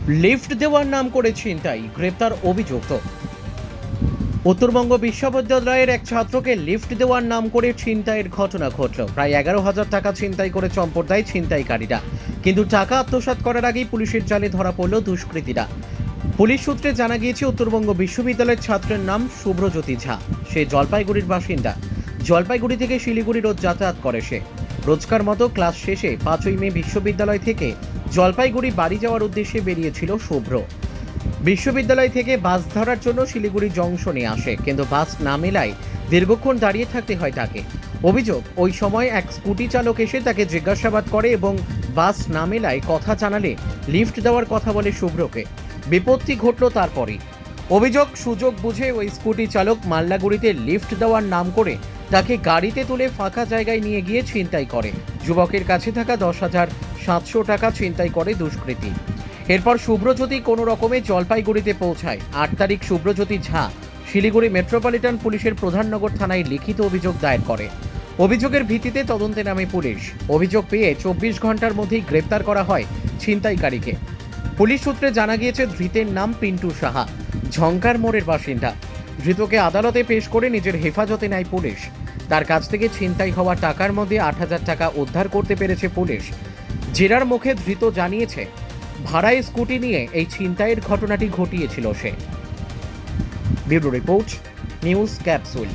Lift দেওয়ার নাম করে ছিনতাই, গ্রেপ্তার অভিযুক্ত। উত্তরবঙ্গ বিশ্ববিদ্যালয়ের এক ছাত্রকে লিফট দেওয়ার নাম করে ছিনতাইয়ের ঘটনা ঘটল। প্রায় 11,000 টাকা ছিনতাই করে চম্পট দেয় ছিনতাইকারীরা। কিন্তু টাকা আত্মসাৎ করার আগেই পুলিশের জালে ধরা পড়ল দুষ্কৃতীরা। পুলিশ সূত্রে জানা গিয়েছে, উত্তরবঙ্গ বিশ্ববিদ্যালয়ের ছাত্রের নাম শুভ্রজ্যোতি ঝা। সে জলপাইগুড়ির বাসিন্দা। জলপাইগুড়ি থেকে শিলিগুড়ি রোজ যাতায়াত করে সে। রোজকার মতো ক্লাস শেষে 5ই মে বিশ্ববিদ্যালয় থেকে জলপাইগুড়ি বাড়ি যাওয়ার উদ্দেশ্যে বেরিয়েছিল শুভ্র। বিশ্ববিদ্যালয় থেকে বাস ধরার জন্য শিলিগুড়ি জংশনে আসে, কিন্তু বাস না মেলায় দীর্ঘক্ষণ দাঁড়িয়ে থাকতে হয় তাকে। অভিযোগ, ওই সময় এক স্কুটি চালক এসে তাকে জিজ্ঞাসাবাদ করে এবং বাস না মেলায় কথা জানালে লিফট দেওয়ার কথা বলে শুভ্রকে। বিপত্তি ঘটল তারপরই। অভিযোগ, সুযোগ বুঝে ওই স্কুটি চালক মাল্লাগুড়িতে লিফট দেওয়ার নাম করে তাকে গাড়িতে তুলে ফাঁকা জায়গায় নিয়ে গিয়ে ছিনতাই করে। যুবকের কাছে থাকা 10,700 টাকা ছিনতাই করে দুষ্কৃতী। এরপর শুভ্রজ্যোতি কোনো রকমে জলপাইগুড়িতে পৌঁছায়। 8 তারিখ শুভ্রজ্যোতি ঝা শিলিগুড়ি মেট্রোপলিটন পুলিশের প্রধাননগর থানায় লিখিত অভিযোগ দায়ের করে। অভিযোগের ভিত্তিতে তদন্তে নামে পুলিশ। অভিযোগ পেয়ে 24 ঘন্টার মধ্যেই গ্রেপ্তার করা হয় ছিনতাইকারীকে। পুলিশ সূত্রে জানা গিয়েছে, ধৃতের নাম পিন্টু সাহা, ঝঙ্কার মোড়ের বাসিন্দা। ধৃতকে আদালতে পেশ করে নিজের হেফাজতে নেয় পুলিশ। তার কাছ থেকে ছিনতাই হওয়া টাকার মধ্যে 8,000 টাকা উদ্ধার করতে পেরেছে পুলিশ। জেরার মুখে ধৃত জানিয়েছে, ভাড়ায় স্কুটি নিয়ে এই ছিনতাইয়ের ঘটনাটি ঘটিয়েছিল সে। Bureau report, news capsule.